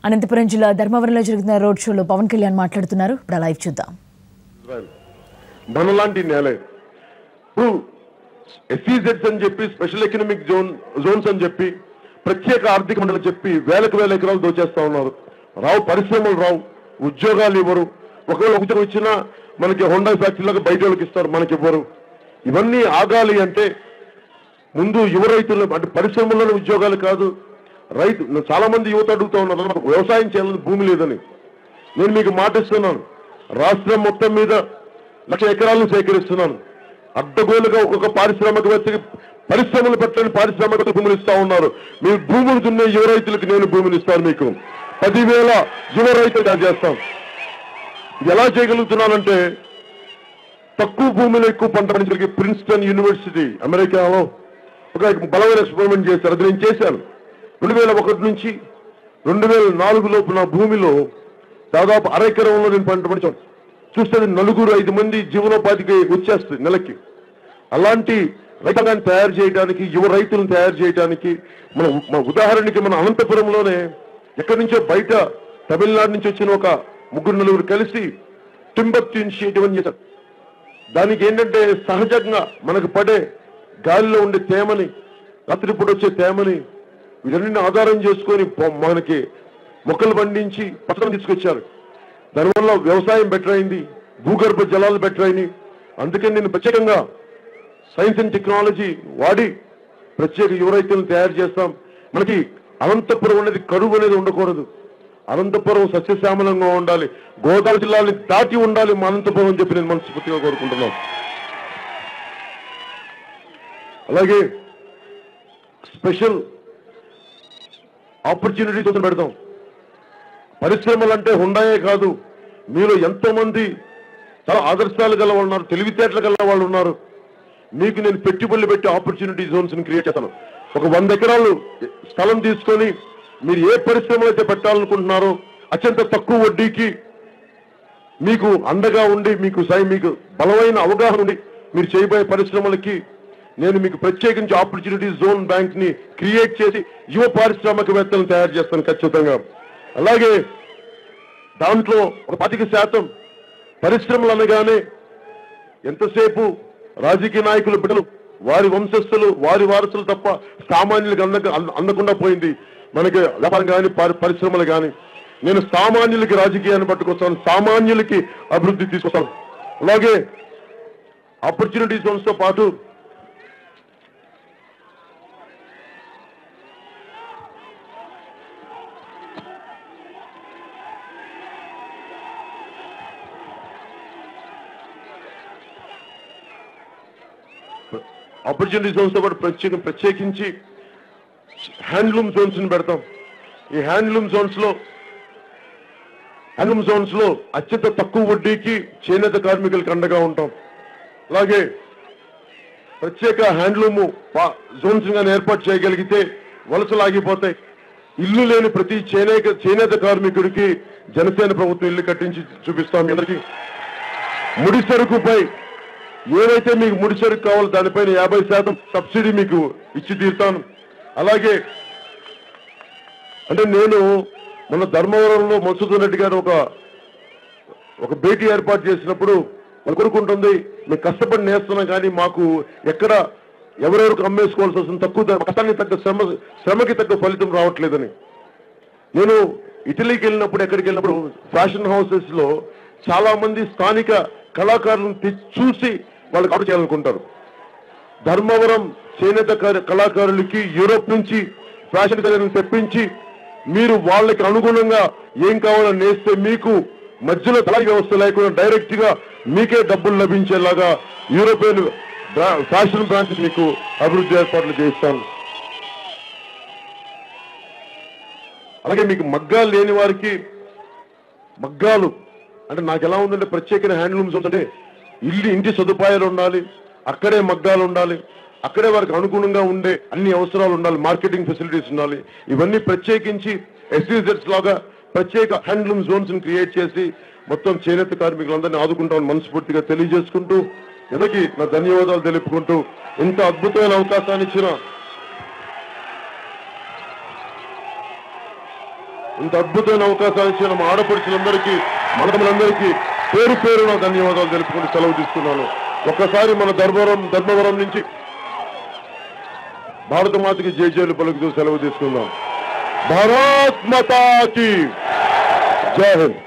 అనంతపురం జిల్లా ధర్మవరంలో జరుగుతున్న రోడ్ షోలో పవన్ కళ్యాణ్ మాట్లాడుతున్నారు. ఇప్పుడు లైవ్ చూద్దాం. మనలాంటి నేలే ఇప్పుడు ఎస్ఈజెడ్స్ అని చెప్పి స్పెషల్ ఎకనామిక్ జోన్స్ అని చెప్పి ప్రత్యేక ఆర్థిక మండలి చెప్పి వేల ఎకరాలు దోచేస్తా ఉన్నారు. రావు పరిశ్రమలు రావు, ఉద్యోగాలు ఇవ్వరు. ఒకవేళ ఉద్యోగం ఇచ్చినా మనకి హోండా ఫ్యాక్టరీలకు బయట వాళ్ళకి ఇస్తారు, మనకి ఇవ్వరు. ఇవన్నీ ఆగాలి అంటే ముందు యువ రైతులు అంటే పరిశ్రమల్లోని ఉద్యోగాలు కాదు, రైతు చాలా మంది యువత అడుగుతూ ఉన్నారు వ్యవసాయం చేయాలని భూమి లేదని. నేను మీకు మాటిస్తున్నాను, రాష్ట్రం మొత్తం మీద 1,00,000 ఎకరాలను సేకరిస్తున్నాను. అడ్డగోలుగా ఒక్కొక్క పారిశ్రామికవేత్తకి పరిశ్రమలు పెట్టని పారిశ్రామిక భూములు ఇస్తా ఉన్నారు. మీ భూములు దున్నే యువ రైతులకు నేను భూమిని ఇస్తాను, మీకు 10,000 యువ రైతులు చేస్తాం. ఇది ఎలా చేయగలుగుతున్నానంటే తక్కువ భూమిలో ఎక్కువ పంట పండించడానికి ప్రిన్స్టన్ యూనివర్సిటీ అమెరికాలో ఒక బలమైన ఎక్స్పెరిమెంట్ చేశారు. అది నేను చేశాను. 2001 నుంచి 2004 లోపు నా భూమిలో దాదాపు అరెకరంలో నేను పంట పండించాను. చూస్తే 4-5 మంది జీవనోపాధికి వచ్చేస్తుంది నెలకి. అలాంటి రైతాంగాన్ని తయారు చేయడానికి, యువ రైతులను తయారు చేయడానికి మన ఉదాహరణకి మన అనంతపురంలోనే ఎక్కడి నుంచో బయట తమిళనాడు నుంచి వచ్చిన ఒక 3-4 కలిసి టింబర్ ఇనిషియేటివ్ అని చేశారు. దానికి ఏంటంటే సహజంగా మనకు పడే గాలిలో ఉండే తేమని, రాత్రిపూట వచ్చే తేమని వీటన్నింటిని ఆధారం చేసుకొని మనకి మొక్కలు పండించి పట్టణం తీసుకొచ్చారు. దానివల్ల వ్యవసాయం బెటర్ అయింది, భూగర్భ జలాలు బెటర్ అయినాయి. అందుకని నేను ప్రత్యేకంగా సైన్స్ అండ్ టెక్నాలజీ వాడి ప్రత్యేక యువ రైతులను తయారు చేస్తాం. మనకి అనంతపురం అనేది కరువు అనేది ఉండకూడదు. అనంతపురం సస్యశ్యామలంగా ఉండాలి, గోదావరి జిల్లాని దాటి ఉండాలి మా అనంతపురం అని చెప్పి నేను మనస్ఫూర్తిగా కోరుకుంటున్నాను. అలాగే స్పెషల్ ఆపర్చునిటీస్ పెడతాం. పరిశ్రమలు అంటే హుండాయే కాదు, మీలో ఎంతో మంది చాలా ఆదర్శాలు గల వాళ్ళు ఉన్నారు, తెలివితేటలు గల వాళ్ళు ఉన్నారు. మీకు నేను పెట్టుబడులు పెట్టి ఆపర్చునిటీ జోన్స్ ని క్రియేట్ చేస్తాను. ఒక 100 ఎకరాలు స్థలం తీసుకొని మీరు ఏ పరిశ్రమలు అయితే పెట్టాలనుకుంటున్నారో అత్యంత తక్కువ వడ్డీకి మీకు అండగా ఉండి మీకు బలమైన అవగాహన ఉండి మీరు చేయబోయే పరిశ్రమలకి నేను మీకు ప్రత్యేకించి ఆపర్చునిటీ జోన్ బ్యాంక్ ని క్రియేట్ చేసి యువ పారిశ్రామికవేత్తలను తయారు చేస్తాను ఖచ్చితంగా. అలాగే దాంట్లో ఒక 25% పరిశ్రమలు అనగానే ఎంతసేపు రాజకీయ నాయకుల బిడ్డలు, వారి వంశస్థులు, వారి వారసులు తప్ప సామాన్యులకు అందకుండా పోయింది మనకి వ్యాపారం కానీ పరిశ్రమలు కానీ. నేను సామాన్యులకి రాజకీయాన్ని పట్టుకొస్తాను, సామాన్యులకి అభివృద్ధి తీసుకొస్తాను. అలాగే ఆపర్చునిటీ జోన్స్ తో పాటు ఆపర్చునిటీ జోన్స్ తో పాటు ప్రత్యేకించి హ్యాండ్లూమ్ జోన్స్ ని పెడతాం. ఈ హ్యాండ్లూమ్ జోన్స్ లో అత్యంత తక్కువ వడ్డీకి చేనేత కార్మికులకు అండగా ఉంటాం. అలాగే ప్రత్యేక హ్యాండ్లూమ్ జోన్స్ గా ఏర్పాటు చేయగలిగితే వలసలు ఆగిపోతాయి. ఇల్లు లేని ప్రతి చేనేత కార్మికుడికి జనసేన ప్రభుత్వం ఇల్లు కట్టించి చూపిస్తాం. అందరికీ ముడి సరుకుపై ఏదైతే మీకు ముడి సరుకు కావాలో దానిపైన 50% సబ్సిడీ మీకు ఇచ్చి తీరుతాను. అలాగే అంటే నేను మన ధర్మవరంలో మధుసూదన్ రెడ్డి గారు ఒక భేటీ ఏర్పాటు చేసినప్పుడు వాళ్ళు కోరుకుంటుంది, మేము కష్టపడి నేస్తున్నాం కానీ మాకు ఎక్కడ ఎవరెవరికి అమ్మేసుకోవాల్సి వస్తుంది, తక్కువ కష్టానికి తగ్గ శ్రమకి తగ్గ ఫలితం రావట్లేదని. నేను ఇటలీకి వెళ్ళినప్పుడు, ఎక్కడికి వెళ్ళినప్పుడు ఫ్యాషన్ హౌసెస్ లో చాలా మంది స్థానిక కళాకారులను చూసి వాళ్ళకి ఆర్డర్ చేయాలనుకుంటారు. ధర్మవరం చేనేత కళాకారులకి యూరోప్ నుంచి ఫ్యాషన్ డిజైనర్లను తెప్పించి మీరు వాళ్ళకి అనుగుణంగా ఏం కావాలని నేస్తే మీకు మధ్యలో తలారీ వ్యవస్థ లేకుండా డైరెక్ట్ గా మీకే డబ్బులు లభించేలాగా యూరోపియన్ ఫ్యాషన్ బ్రాంచ్ మీకు అభివృద్ధి ఏర్పాట్లు చేస్తాను. అలాగే మీకు మగ్గాలు లేని వారికి మగ్గాలు అంటే నాకు ఎలా ఉందంటే ప్రత్యేకమైన హ్యాండ్లూమ్స్ అంటే ఇంటి సదుపాయాలు ఉండాలి, అక్కడే మగ్గాలు ఉండాలి, అక్కడే వారికి అనుగుణంగా ఉండే అన్ని అవసరాలు ఉండాలి, మార్కెటింగ్ ఫెసిలిటీస్ ఉండాలి. ఇవన్నీ ప్రత్యేకించి ఎస్ఈజెడ్స్ లాగా ప్రత్యేక హ్యాండ్లూమ్ జోన్స్ ని క్రియేట్ చేసి మొత్తం చేనేత కార్మికులందరినీ ఆదుకుంటామని మనస్ఫూర్తిగా తెలియజేసుకుంటూ ఎందుకు నా ధన్యవాదాలు తెలుపుకుంటూ ఇంత అద్భుతమైన అవకాశాన్ని ఇచ్చిన ఇంత అద్భుతమైన అవకాశాలు ఇచ్చిన మా ఆడపడుచులందరికీ మనదములందరికీ పేరు పేరున ధన్యవాదాలు తెలుపుకుంటూ సెలవు తీసుకున్నాను. ఒక్కసారి మన ధర్మవరం నుంచి భారత మాతకి జయజయలు పలుకుతూ సెలవు తీసుకుందాం. భారత్ మాతా కీ జై హింద్.